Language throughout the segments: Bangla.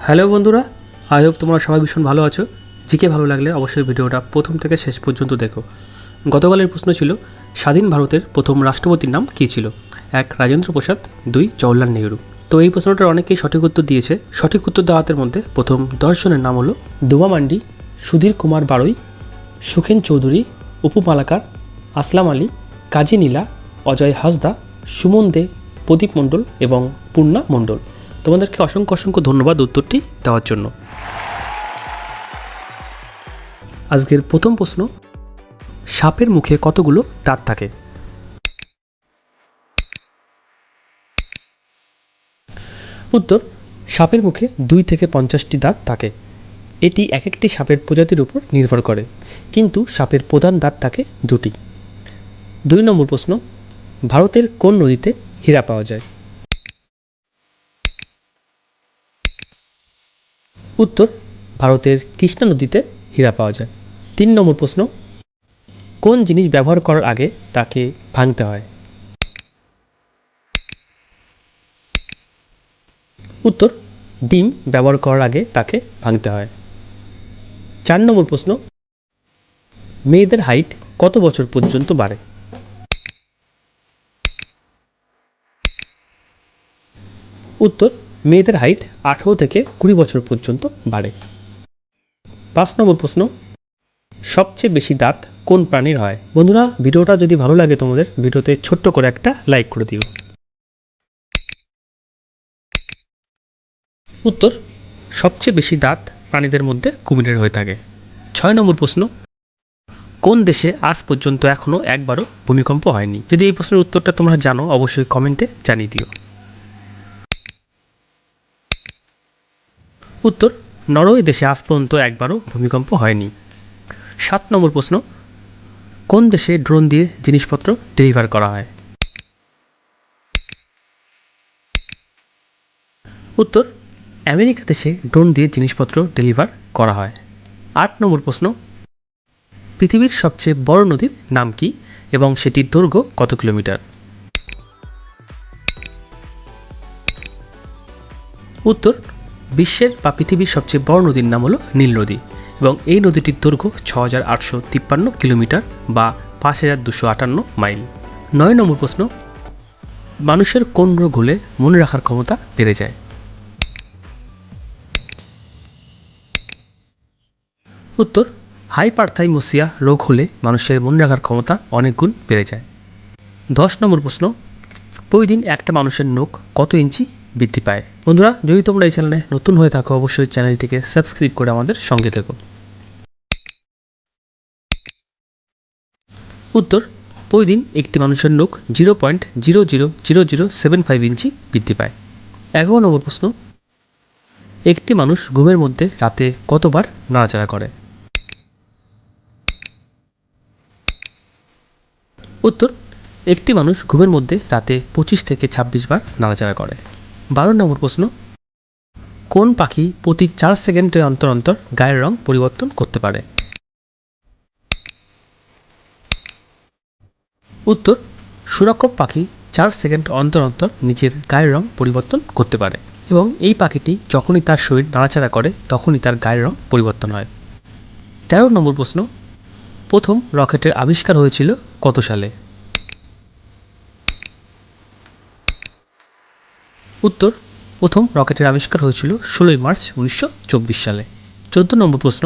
হ্যালো বন্ধুরা, আই হোপ তোমরা সবাই ভীষণ ভালো আছো। জিকে ভালো লাগলে অবশ্যই ভিডিওটা প্রথম থেকে শেষ পর্যন্ত দেখো। গতকালের প্রশ্ন ছিল স্বাধীন ভারতের প্রথম রাষ্ট্রপতির নাম কী ছিল? 1 রাজেন্দ্র প্রসাদ, 2 জওহরলাল নেহরু। তো এই প্রশ্নটার অনেকেই সঠিক উত্তর দিয়েছে। সঠিক উত্তর দেওয়াদের মধ্যে প্রথম 10 জনের নাম হলো দোমা মান্ডি, সুধীর কুমার বাড়ই, সুখেন চৌধুরী, অপু মালাকার, আসলাম আলী, কাজী নীলা, অজয় হাসদা, সুমন দে, প্রদীপ মণ্ডল এবং পূর্ণা মণ্ডল। তোমাদেরকে অসংখ্য অসংখ্য ধন্যবাদ উত্তরটি দেওয়ার জন্য। আজকের প্রথম প্রশ্ন, সাপের মুখে কতগুলো দাঁত থাকে? উত্তর, সাপের মুখে 2 থেকে 50টি দাঁত থাকে। এটি এক একটি সাপের প্রজাতির উপর নির্ভর করে, কিন্তু সাপের প্রধান দাঁত থাকে 2টি। 2 নম্বর প্রশ্ন, ভারতের কোন নদীতে হীরা পাওয়া যায়? উত্তর, ভারতের কৃষ্ণা নদীতে হীরা পাওয়া যায়। 3 নম্বর প্রশ্ন, কোন জিনিস ব্যবহার করার আগে তাকে ভাঙতে হয়? উত্তর, ডিম ব্যবহার করার আগে তাকে ভাঙতে হয়। 4 নম্বর প্রশ্ন, মেয়েদের হাইট কত বছর পর্যন্ত বাড়ে? উত্তর, মেয়েদের হাইট 18 থেকে 20 বছর পর্যন্ত বাড়ে। 5 নম্বর প্রশ্ন, সবচেয়ে বেশি দাঁত কোন প্রাণীর হয়? বন্ধুরা, ভিডিওটা যদি ভালো লাগে তোমাদের, ভিডিওতে ছোট্ট করে একটা লাইক করে দিও। উত্তর, সবচেয়ে বেশি দাঁত প্রাণীদের মধ্যে কুমিরের হয়ে থাকে। 6 নম্বর প্রশ্ন, কোন দেশে আজ পর্যন্ত এখনও একবারও ভূমিকম্প হয়নি? যদি এই প্রশ্নের উত্তরটা তোমরা জানো অবশ্যই কমেন্টে জানিয়ে দিও। উত্তর, নরওয়ে দেশে আজ পর্যন্ত একবারও ভূমিকম্প হয়নি। 7 নম্বর প্রশ্ন, কোন দেশে ড্রোন দিয়ে জিনিসপত্র ডেলিভার করা হয়? উত্তর, আমেরিকা দেশে ড্রোন দিয়ে জিনিসপত্র ডেলিভার করা হয়। 8 নম্বর প্রশ্ন, পৃথিবীর সবচেয়ে বড় নদীর নাম কি এবং সেটির দৈর্ঘ্য কত কিলোমিটার? উত্তর, বিশ্বের বা পৃথিবীর সবচেয়ে বড় নদীর নাম হলো নীল নদী এবং এই নদীটির দৈর্ঘ্য 6853 কিলোমিটার বা 5258 মাইল। 9 নম্বর প্রশ্ন, মানুষের কোন রোগ হলে মনে রাখার ক্ষমতা বেড়ে যায়? উত্তর, হাইপারথাইমোসিয়া রোগ হলে মানুষের মনে রাখার ক্ষমতা অনেক গুণ বেড়ে যায়। 10 নম্বর প্রশ্ন, প্রতিদিন একটা মানুষের নখ কত ইঞ্চি বৃদ্ধি পায়? বন্ধুরা, যদি তোমরা এই চ্যানেলে নতুন হয়ে থাকো অবশ্যই চ্যানেলটিকে সাবস্ক্রাইব করে আমাদের সঙ্গে থেকো। উত্তর, প্রতিদিন একটি মানুষের নখ 0.000075 ইঞ্চি বৃদ্ধি পায়। 11 নম্বর প্রশ্ন, একটি মানুষ ঘুমের মধ্যে রাতে কতবার নাড়াচাড়া করে? উত্তর, একটি মানুষ ঘুমের মধ্যে রাতে 25 থেকে 26 বার নাড়াচাড়া করে। 12 নম্বর প্রশ্ন, কোন পাখি প্রতি 4 সেকেন্ডে অন্তর অন্তর গায়ের রং পরিবর্তন করতে পারে? উত্তর, সুরক্ষক পাখি 4 সেকেন্ড অন্তর অন্তর নিজের গায়ের রং পরিবর্তন করতে পারে এবং এই পাখিটি যখনই তার শরীর নাড়াচাড়া করে তখনই তার গায়ের রং পরিবর্তন হয়। 13 নম্বর প্রশ্ন, প্রথম রকেটের আবিষ্কার হয়েছিল কত সালে? উত্তর, প্রথম রকেটের আবিষ্কার হয়েছিল 16 মার্চ 1924 সালে। 14 নম্বর প্রশ্ন,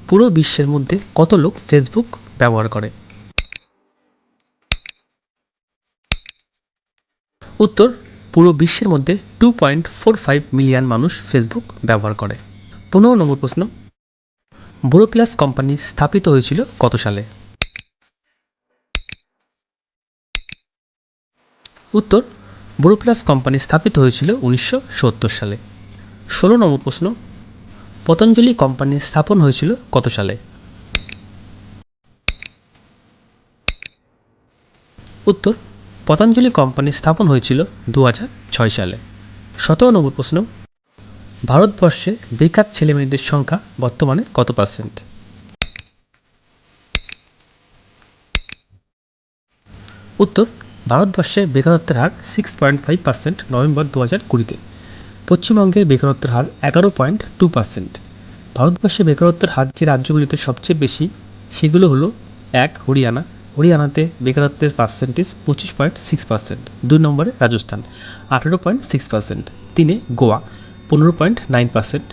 পুরো বিশ্বের মধ্যে কত লোক ফেসবুক ব্যবহার করে? উত্তর, পুরো বিশ্বের মধ্যে 2.45 মিলিয়ন মানুষ ফেসবুক ব্যবহার করে। 15 নম্বর প্রশ্ন, বোরোপ্লাস কোম্পানি স্থাপিত হয়েছিল কত সালে? উত্তর, বোরোপ্লাস কোম্পানি স্থাপিত হয়েছিল 1970 সালে। 16 নম্বর প্রশ্ন, পতঞ্জলি কোম্পানি স্থাপন হয়েছিল কত সালে? উত্তর, পতঞ্জলি কোম্পানি স্থাপন হয়েছিল 2006 সালে। 17 নম্বর প্রশ্ন, ভারতবর্ষে বেকার ছেলেমেয়েদের সংখ্যা বর্তমানে কত পার্সেন্ট? উত্তর, ভারতবর্ষে বেকারত্বের হার 6.5% নভেম্বর 2020-তে। পশ্চিমবঙ্গের বেকারত্বের হার 11.2%। ভারতবর্ষে বেকারত্বের হার যে রাজ্যগুলিতে সবচেয়ে বেশি সেগুলো হলো: 1. হরিয়ানা। হরিয়ানাতে বেকারত্বের পার্সেন্টেজ 25.6%। 2 নম্বরে রাজস্থান 18.6%। 3 গোয়া 15.9%।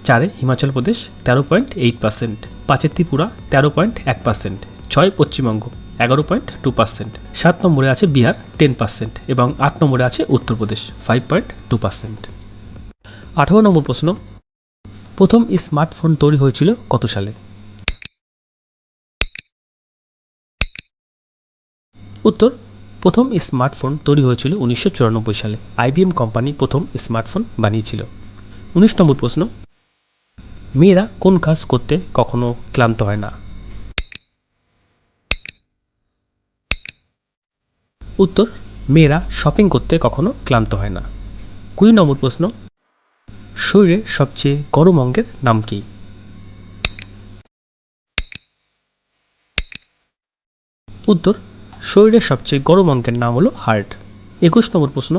4 হিমাচল প্রদেশ 13.8%। 5 ত্রিপুরা 13.1%। 6 পশ্চিমবঙ্গ 11.2%। 7 নম্বরে আছে বিহার 10% এবং 8 নম্বরে আছে উত্তরপ্রদেশ 5.2%। 18 নম্বর প্রশ্ন, প্রথম স্মার্টফোন তৈরি হয়েছিল কত সালে? উত্তর: প্রথম স্মার্টফোন তৈরি হয়েছিল 1994 সালে। IBM কোম্পানি প্রথম স্মার্টফোন বানিয়েছিল। 19 নম্বর প্রশ্ন, মেয়েরা কোন কাজ করতে কখনো ক্লান্ত হয় না? উত্তর: মেয়েরা শপিং করতে কখনো ক্লান্ত হয় না। 20 নম্বর প্রশ্ন, শরীরের সবচেয়ে গরম অঙ্গের নাম কি? উত্তর: শরীরের সবচেয়ে গরম অঙ্গের নাম হলো হার্ট। 21 নম্বর প্রশ্ন,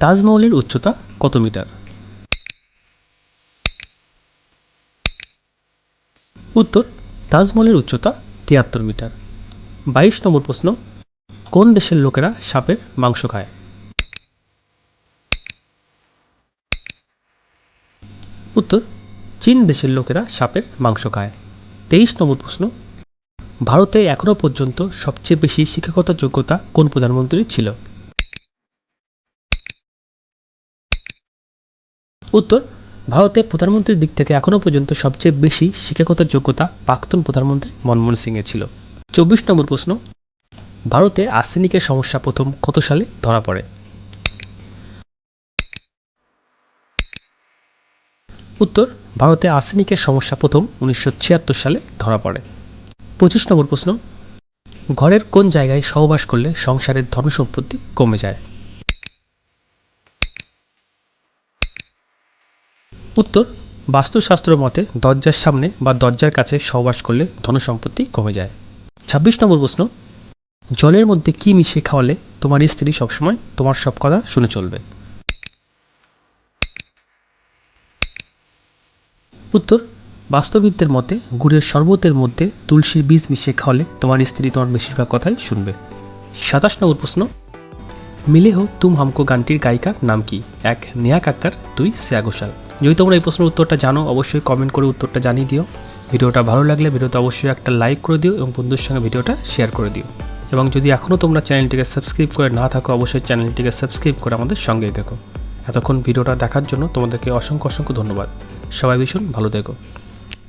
তাজমহলের উচ্চতা কত মিটার? উত্তর: তাজমহলের উচ্চতা 73 মিটার। 22 নম্বর প্রশ্ন, কোন দেশের লোকেরা সাপের মাংস খায়? উত্তর: চীন দেশের লোকেরা সাপের মাংস খায়। 23 নম্বর প্রশ্ন, ভারতে এখনো পর্যন্ত সবচেয়ে বেশি শিক্ষাগত যোগ্যতা কোন প্রধানমন্ত্রীর ছিল? উত্তর: ভারতে প্রধানমন্ত্রীর দিক থেকে এখনো পর্যন্ত সবচেয়ে বেশি শিক্ষাগত যোগ্যতা প্রাক্তন প্রধানমন্ত্রী মনমোহন সিং এর ছিল। 24 নম্বর প্রশ্ন, ভারতে আর্সেনিকের সমস্যা প্রথম কত সালে ধরা পড়ে? উত্তর: ভারতে আর্সেনিকের সমস্যা প্রথম 1976 সালে ধরা পড়ে। 25 নম্বর প্রশ্ন, ঘরের কোন জায়গায় সহবাস করলে সংসারের ধনসম্পত্তি কমে যায়? উত্তর: বাস্তুশাস্ত্র মতে দরজার সামনে বা দরজার কাছে সহবাস করলে ধনসম্পত্তি কমে যায়। 26 নম্বর প্রশ্ন, জলের মধ্যে কি মিশিয়ে খাওয়ালে তোমার স্ত্রী সবসময় তোমার সব কথা শুনে চলবে? উত্তর: বাস্তুবিদদের মতে গুড়ের শরবতের মধ্যে তুলসীর বীজ মিশিয়ে খাওয়ালে তোমার স্ত্রী তোমার বেশিরভাগ কথাই শুনবে। 27 নম্বর প্রশ্ন, মিলে হো তুম হামকো গানটির গায়িকার নাম কি? 1 নেহা কাক্কর, 2 শ্রেয়া ঘোষাল। যদি তোমরা এই প্রশ্নের উত্তরটা জানো অবশ্যই কমেন্ট করে উত্তরটা জানিয়ে দিও। ভিডিওটা ভালো লাগলে ভিডিওতে অবশ্যই একটা লাইক করে দিও এবং বন্ধুদের সঙ্গে ভিডিওটা শেয়ার করে দিও। এবং যদি এখনও তোমরা চ্যানেলটিকে সাবস্ক্রাইব করে না থাকো অবশ্যই চ্যানেলটিকে সাবস্ক্রাইব করে আমাদের সঙ্গেই থেকো। এতক্ষণ ভিডিওটা দেখার জন্য তোমাদেরকে অসংখ্য ধন্যবাদ। সবাই ভীষণ ভালো থেকো।